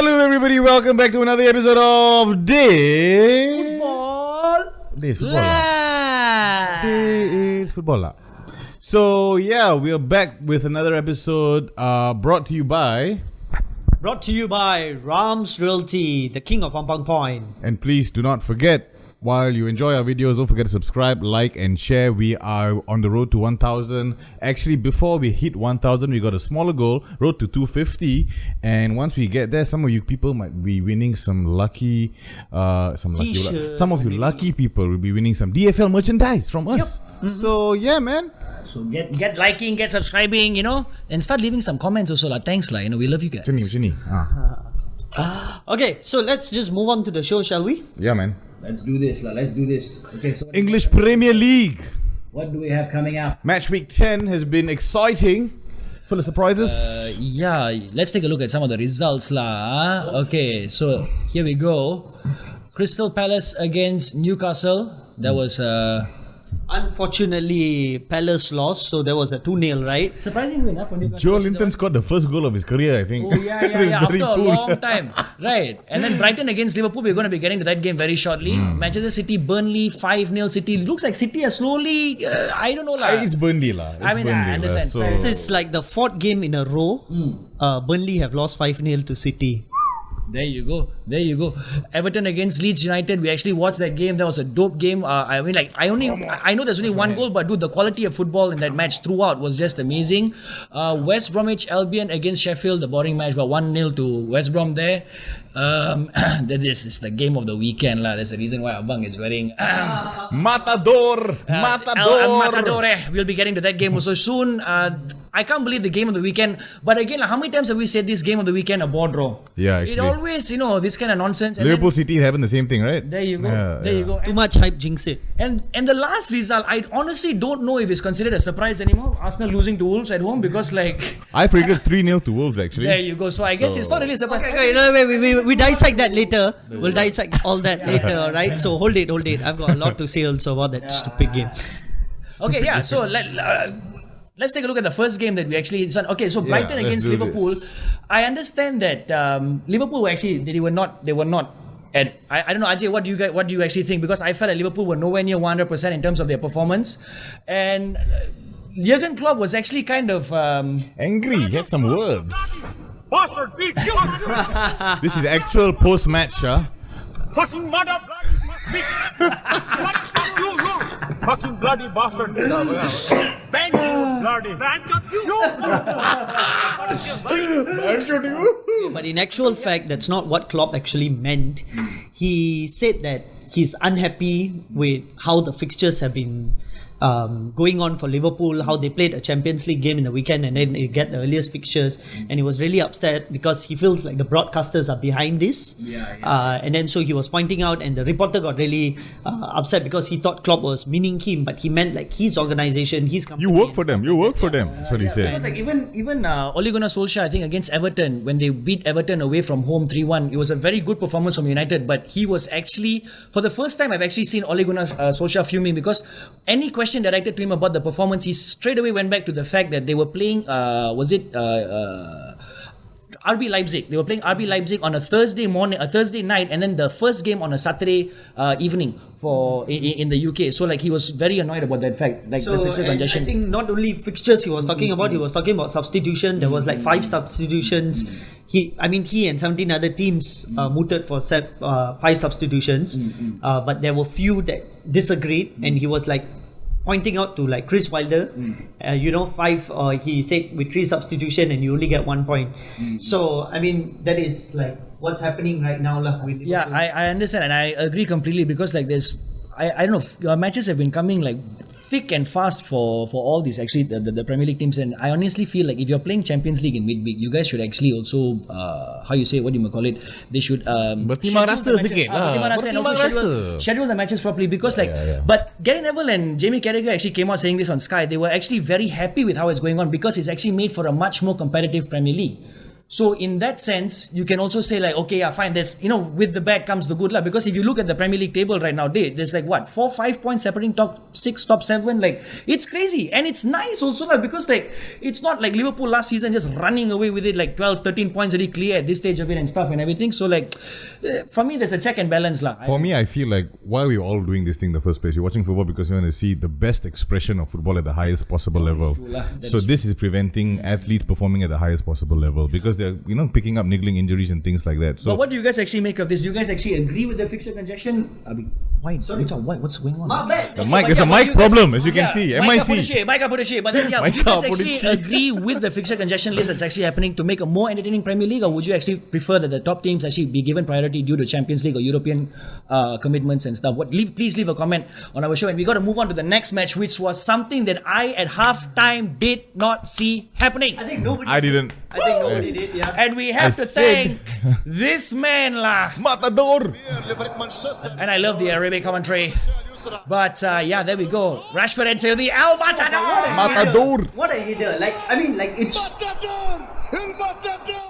Hello everybody, welcome back to another episode of Football Lak. Football Lak. So yeah, we are back with another episode brought to you by Rams Realty, the king of Ampang Point. And please do not forget, while you enjoy our videos, don't forget to subscribe, like and share. We are on the road to 1,000. Actually, before we hit 1,000, we got a smaller goal, road to 250. And once we get there, some of you people might be winning some lucky, some of you lucky people will be winning some DFL merchandise from us. Mm-hmm. So yeah, man. So get liking, get subscribing, and start leaving some comments also. Thanks, we love you guys. Okay, so let's just move on to the show, shall we? Yeah, man. Let's do this. Okay, so English Premier League. What do we have coming up? Matchweek 10 has been exciting. Full of surprises. Let's take a look at some of the results lah. Okay, so here we go. Crystal Palace against Newcastle. That was Unfortunately, Palace lost, so there was a 2-0, right? surprisingly enough for Newcastle. Joe Linton scored the first goal of his career, I think. Oh yeah. After a long time, right? And then Brighton against Liverpool. We're going to be getting to that game very shortly. Manchester City, Burnley, 5-0 City. It looks like City are slowly. I don't know lah. It's Burnley lah. I understand. So This is like the 4th game in a row. Burnley have lost 5-0 to City. There you go. Everton against Leeds United. We actually watched that game. That was a dope game. I know there's only one goal, but dude, the quality of football in that match throughout was just amazing. West Bromwich Albion against Sheffield, the boring match, but 1-0 to West Brom there. This is the game of the weekend lah. There's the reason why Abang is wearing Matador. We'll be getting to that game also soon. I can't believe the game of the weekend. But again, how many times have we said this game of the weekend a ball draw? Yeah, actually. It always, this kind of nonsense. And Liverpool City happened the same thing, right? There you go. You go. Too much hype, jinx it. And the last result, I honestly don't know if it's considered a surprise anymore. Arsenal losing to Wolves at home because I predicted 3-0 to Wolves actually. There you go. So I guess it's not really a surprise. Okay, we dissect that later. We'll dissect all that later, alright? So hold it. I've got a lot to say also about that stupid game. Okay, yeah. So let's take a look at the first game that we actually. Okay, so Brighton against Liverpool. I understand that Liverpool were actually they were not. I don't know, Ajay, what do you actually think? Because I felt that Liverpool were nowhere near 100% in terms of their performance, and Jurgen Klopp was actually kind of angry. He had some words. Bastard, beat you! This is actual post-match, Fucking mother bloody what you fucking bloody bastard! Bang you, bloody! Bang you! But in actual fact, that's not what Klopp actually meant. He said that he's unhappy with how the fixtures have been going on for Liverpool, how they played a Champions League game in the weekend and then they get the earliest fixtures, and he was really upset because he feels like the broadcasters are behind this. And then so he was pointing out, and the reporter got really upset because he thought Klopp was meaning him, but he meant like his organisation, his company. You work for them. That's what he said. Because even Ole Gunnar Solskjaer, I think against Everton, when they beat Everton away from home 3-1, it was a very good performance from United, but he was actually, for the first time I've actually seen Ole Gunnar Solskjaer fuming, because any question directed to him about the performance, he straight away went back to the fact that they were playing RB Leipzig. They were playing RB Leipzig on a Thursday night, and then the first game on a Saturday evening in the UK. So he was very annoyed about that fact, the fixture congestion. I think not only fixtures he was talking about, he was talking about substitution. There was 5 substitutions. He and 17 other teams mooted for 5 substitutions, but there were few that disagreed, and he was pointing out to Chris Wilder, 5. He said with 3 substitution and you only get 1 point. So that is what's happening right now lah. Yeah, I understand and I agree completely, because there's I don't know, matches have been coming thick and fast for all these actually the Premier League teams, and I honestly feel if you're playing Champions League in midweek, you guys should actually also they should schedule the matches properly, because but Gary Neville and Jamie Carragher actually came out saying this on Sky. They were actually very happy with how it's going on, because it's actually made for a much more competitive Premier League. So in that sense, you can also say like, okay, yeah, fine. There's, with the bad comes the good lah. Because if you look at the Premier League table right now, there's like what, 4-5 points separating top 6, top 7. Like it's crazy, and it's nice also lah, because like it's not like Liverpool last season just running away with it like 12, 13 points already clear at this stage of it and stuff and everything. So like for me, there's a check and balance lah. For me, I feel like why we're all doing this thing in the first place. You're watching football because you want to see the best expression of football at the highest possible level. So this is preventing athletes performing at the highest possible level because they're picking up niggling injuries and things like that. So but what do you guys actually make of this? Do you guys actually agree with the fixture congestion? Why? Sorry, what's going on? The mic, there's a mic problem, as you can see. MIC. Mic up shade. But then, would you guys actually agree with the fixture congestion list that's actually happening to make a more entertaining Premier League, or would you actually prefer that the top teams actually be given priority due to Champions League or European commitments and stuff? Please leave a comment on our show, and we got to move on to the next match, which was something that I at halftime did not see happening. I think nobody. I didn't. I think nobody did. Yeah. And we have to thank this man lah. Matador. And I love the Arabic commentary. But there we go. Rashford enter the El Matador. What a header! It's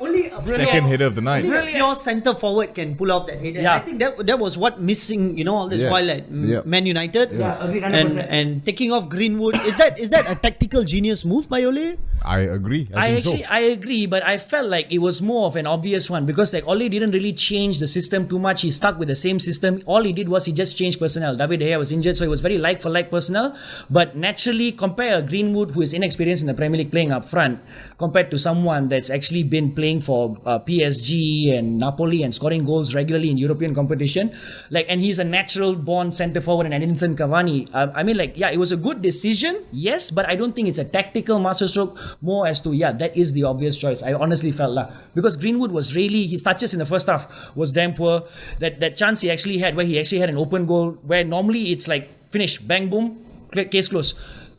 only a Second header of the night. pure centre forward can pull off that header. Yeah. I think that was what missing, all this Yeah. while at Yeah. Man United. Yeah, agreed, 100%. and taking off Greenwood. Is that a tactical genius move by Ole? I agree. I agree, but I felt like it was more of an obvious one because like Ole didn't really change the system too much. He stuck with the same system. All he did was he just changed personnel. David De Gea was injured, so it was very like for like personnel. But naturally, compare a Greenwood who is inexperienced in the Premier League playing up front compared to someone that's actually been playing for PSG and Napoli and scoring goals regularly in European competition. And he's a natural born centre forward in Edinson Cavani. It was a good decision, yes, but I don't think it's a tactical masterstroke. More as to that is the obvious choice. I honestly felt that because Greenwood was really, his touches in the first half was damn poor. That chance he actually had where he actually had an open goal where normally it's like finish, bang, boom, case close.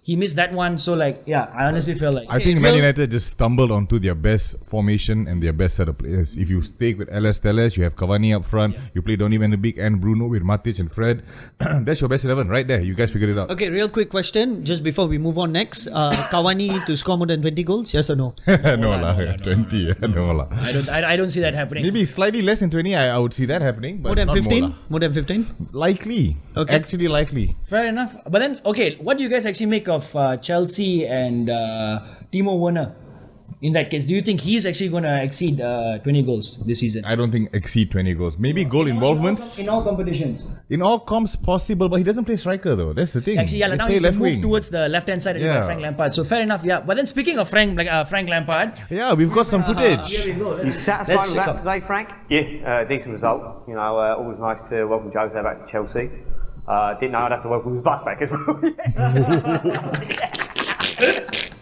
He missed that one, so I honestly feel like I think Man United just stumbled onto their best formation and their best set of players. If you stay with LS Telles, you have Cavani up front, you play Donny van de Beek and Bruno with Matic and Fred. That's your best 11 right there. You guys figured it out. Okay, real quick question just before we move on next. Cavani to score more than 20 goals, yes or no? No lah, 20. No lah. I don't see that happening. Maybe slightly less than 20, I would see that happening. But More than not 15? More More than 15? likely. Okay. Actually likely. Fair enough. But then, okay, what do you guys actually make of Chelsea and Timo Werner? In that case, do you think he's actually going to exceed 20 goals this season? I don't think exceed 20 goals. Maybe goal involvements. In all competitions. In all comps possible, but he doesn't play striker though. That's the thing. Actually, They now play he's been left moved wing. towards the left-hand side by Frank Lampard. So fair enough, yeah. But then speaking of Frank Lampard, Yeah, we've got some footage. here we go. You satisfied with that today, Frank? Yeah, decent result. Always nice to welcome Jose back to Chelsea. Didn't know I'd have to welcome his bus back as well.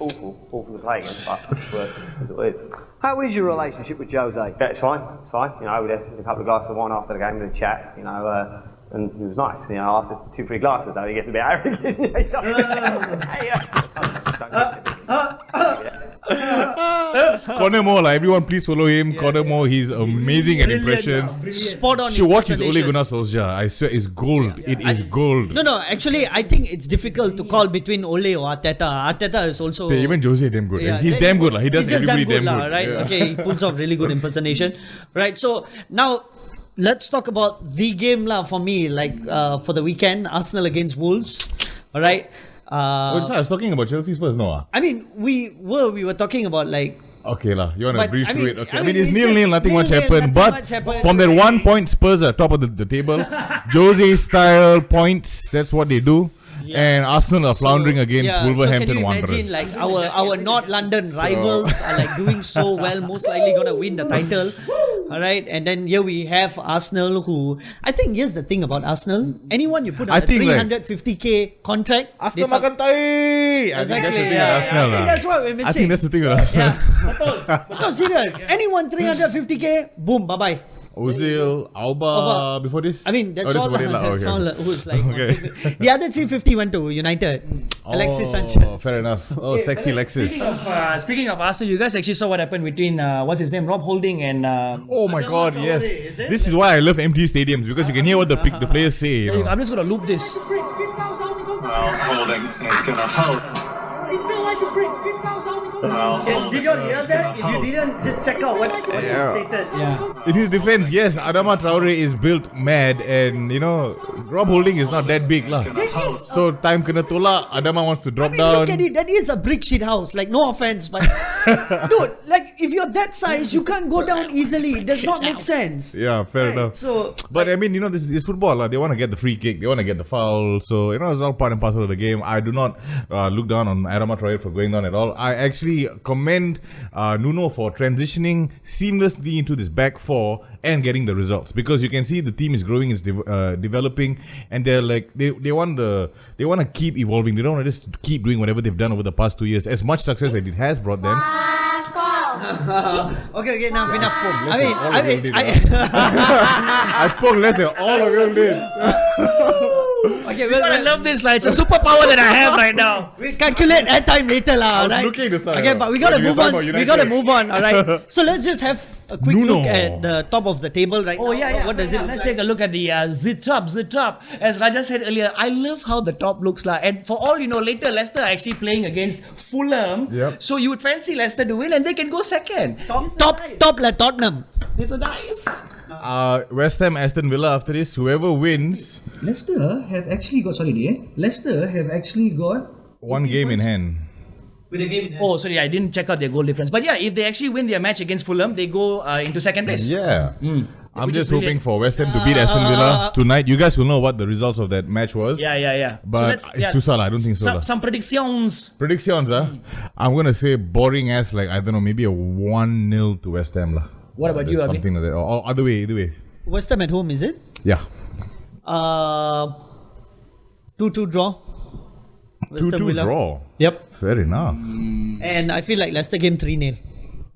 awful to play against, but it's what it is. How is your relationship with Jose? Yeah, it's fine. We had a couple of glasses of wine after the game with a chat, and it was nice. After 2-3 glasses, though, he gets a bit arrogant. Connor Moore, everyone please follow him. Connor Moore, he's amazing at impressions. Spot on. Should watch his Ole impersonation. Gunnar Solskjaer. I swear it's gold. It is gold. No, actually, I think it's difficult to call between Ole or Arteta. Arteta is also... Even Jose damn good. Yeah, He's damn good. He does he's just everybody damn damn good, right? Yeah. Okay, he pulls off really good impersonation. Right, so now let's talk about the game for me, for the weekend, Arsenal against Wolves. All right. I was talking about Chelsea's first, no? I mean, we were talking about Okay lah, you want to But, breeze I through mean- it? Okay, I mean, it's it's 0-0, just nothing much 0-0, happened. nothing But much happened. from that 1 point, Spurs are top of the table. Jose style points, that's what they do. And Arsenal are floundering against Wolverhampton so can you Wanderers. imagine our North London rivals are doing so well, most likely gonna win the title. Alright, and then here we have Arsenal who I think here's the thing about Arsenal. Anyone you put on I a think, 350k contract, After makan tai! I think that's the Exactly, thing with yeah. Arsenal I think lah. that's what we're I missing. think that's the thing with Arsenal. Yeah. No, serious. Anyone 350k, boom, bye bye. Ozil, Alba, before this? I mean, that's Oh, all. about it lah. That's Okay. all. Who's Okay. the other 350 went to United. Alexis Sanchez. Fair enough. Oh, sexy Lexus. speaking of Arsenal, you guys actually saw what happened between what's his name, Rob Holding and Oh my god, yes. This is why I love empty stadiums because you can hear what the players say. You know. I'm just gonna loop this. Well, Holding is going to hold. Did you all hear that? If you didn't, just check out what he stated. Yeah. In his defense, yes, Adama Traore is built mad, and Rob Holding is not that big lah. So time kena tolak, Adama wants to drop down. Look at it, that is a brick shit house. Like, no offense, but dude, like if you're that size, you can't go down easily. It does not make sense. Yeah, fair enough. So, But I mean, this is football lah. They want to get the free kick, they want to get the foul. So it's all part and parcel of the game. I do not look down on Adama Traore for going down at all. I actually commend Nuno for transitioning seamlessly into this back four and getting the results, because you can see the team is growing, it's developing, and they're like they want to keep evolving. They don't want to just keep doing whatever they've done over the past 2 years. As much success as it has brought them. okay, enough. I spoke less than all of you did. Okay, I love this, like, it's a superpower that I have right now. we calculate airtime later, lah. Right? looking this time, Okay, but we gotta move on. We gotta move on. All right. So let's just have a quick Nuno. look at the top of the table right now. Oh yeah. What does it look Let's like? take a look at the the top. As Raja said earlier, I love how the top looks like. And for all you know, later Leicester are actually playing against Fulham. Yep. So you would fancy Leicester to win, and they can go second. Top like Tottenham. It's a nice. West Ham, Aston Villa after this. Whoever wins, Leicester have actually got Leicester have actually got one game in hand. With a game. Oh, sorry, I didn't check out their goal difference. But yeah, if they actually win their match against Fulham, they go into second place. Yeah. I'm Which just is hoping brilliant. for West Ham to beat Aston Villa tonight. You guys will know what the results of that match was. Yeah. But it's Susah lah, I don't think so lah. Some predictions. Predictions, I'm going to say boring as, like, I don't know, maybe a 1-0 to West Ham lah. What about you, Abi? Something like that. Or either way. West Ham at home, is it? Yeah. 2-2 draw. West Ham 2-2 Villa. draw. Yep. Fair enough. And I feel like Leicester game 3-0.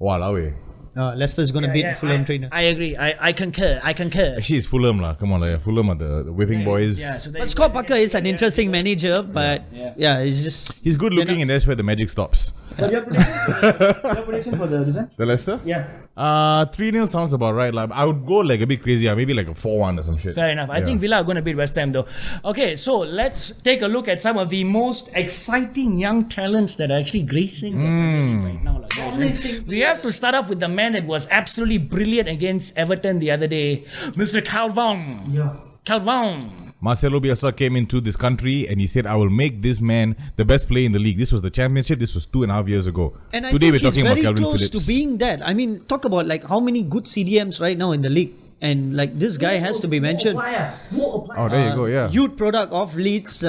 Walao. Leicester's gonna beat Fulham 3-0. I agree. I concur. Actually, it's Fulham lah. Come on, like, Fulham are the whipping boys. Yeah, so But Scott Parker is an interesting manager, but it's just He's good looking, and that's where the magic stops. Your prediction for the design? The Leicester? Yeah. 3-0 sounds about right. Like, I would go like a bit crazy, maybe like a 4-1 or some shit. Fair enough. I think Villa are going to beat West Ham though. Okay, so let's take a look at some of the most exciting young talents that are actually gracing the Premier League right now. Guys. We have to start off with the man that was absolutely brilliant against Everton the other day, Mr. Calvin. Calvin. Marcelo Bielsa came into this country and he said, I will make this man the best player in the league. This was the championship. This was 2.5 years ago. And I Today think we're he's talking very about Calvin close Phillips. to being that. I mean, talk about like how many good CDMs right now in the league. And like this guy has to be mentioned. Oh, there you go, yeah. Youth product of Leeds,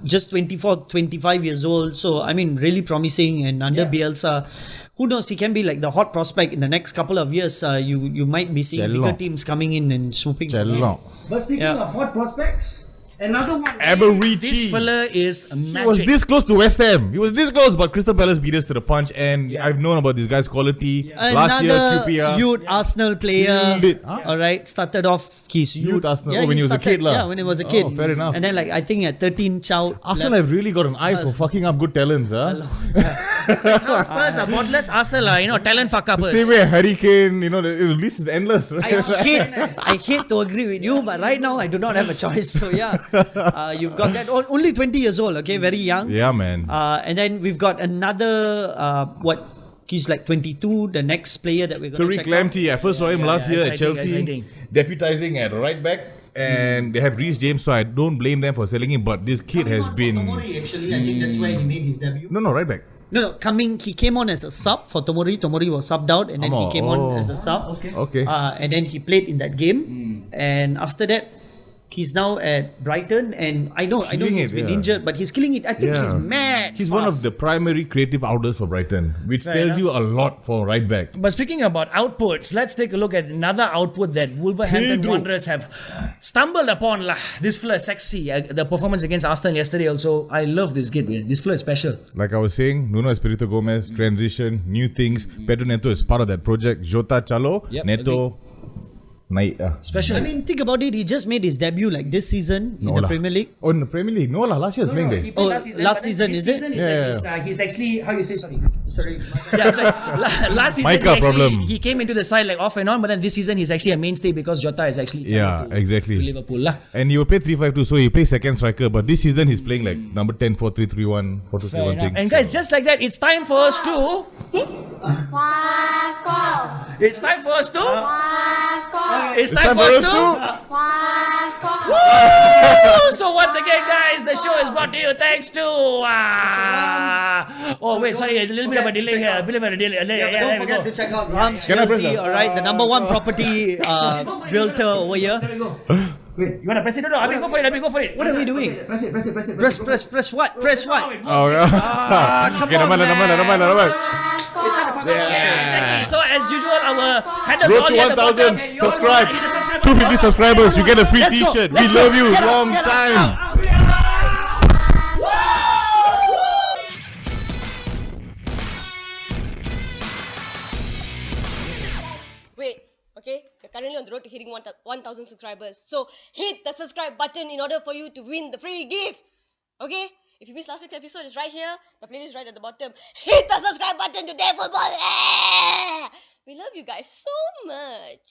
just 24, 25 years old. So, I mean, really promising. And under Bielsa, who knows, he can be like the hot prospect in the next couple of years. You might be seeing bigger teams coming in and swooping. But speaking of hot prospects, another one. Aberici. This fella is magic. He was this close to West Ham. He was this close, but Crystal Palace beat us to the punch. And I've known about this guy's quality. Last year, Another QPR. youth Arsenal player. Killed it. Huh? All right, started off his Youth Arsenal. Yeah, Oh, when he was a kid lah. Yeah, when he was a kid. Oh, fair enough. And then like I think at 13, Chow. Arsenal have really got an eye for fucking up good talents, huh? How Spurs are godless, Arsenal are, talent fuck uppers. Same way Hurricane, the list is endless, right? I hate to agree with you, but right now I do not have a choice. So yeah, you've got that. Only 20 years old, okay, very young. Yeah, man. And then we've got another he's like 22. The next player that we're going to Tariq check out. Lamptey, I first saw him last year at exciting, Chelsea, exciting. deputizing at right back. And they have Reece James, so I don't blame them for selling him. But this kid has been Tomori, actually, I think that's where he made his debut. no, right back. No, he came on as a sub for Tomori. Tomori was subbed out, and then he came on as a sub. Okay. And then he played in that game. And after that, he's now at Brighton. And I know he's been injured, but he's killing it. I think he's mad. He's one of the primary creative outers for Brighton, which tells you a lot for right back. But speaking about outputs, let's take a look at another output that Wolverhampton Wanderers have stumbled upon. This fella is sexy. The performance against Arsenal yesterday also, I love this kid. This fella is special. Like I was saying, Nuno Espirito Gomez, transition, new things. Pedro Neto is part of that project. Jota Chalo, Yep, Neto. Special. I mean, think about it. He just made his debut like this season in the Premier League. Oh, in the Premier League? No lah, last year was playing there. He played last season. last but then season, this is it? season Yeah. He's actually, how you say, sorry. Yeah, I'm sorry. Last season, Micah problem. he came into the side like off and on, but then this season he's actually a mainstay because Jota is actually Yeah, exactly. to Liverpool lah. And he will play 3-5-2, so he plays second striker. But this season he's playing like number 10, 4-3-3-1, 4-2-3-1 Fair enough. thing. And guys, just like that, it's time for us to. It's time for us to. It's time for us to. Woo! So once again, guys, the show is brought to you thanks to. Oh wait, sorry, a little bit of a delay here. A bit of a delay. Yeah, Don't forget to check out Ram's Can I press Realty, that? alright, the number one property realtor over here. There we go. Wait, you wanna press it or no? Let me go for it. What are we doing? Press it. Press what? Press what? Oh, yeah. Okay, never mind. Exactly. So as usual, our handles Road all to here at the bottom. 1,000. Subscribe. Hit the subscribe 250 subscribers, you get a free Let's go. t-shirt. We Let's go. love you. Get out, Long get out, time. Wait, okay? You're currently on the road to hitting 1,000 subscribers. So hit the subscribe button in order for you to win the free gift. Okay? If you missed last week's episode, it's right here. The playlist is right at the bottom. Hit the subscribe button to deiFootballLak! We love you guys so much.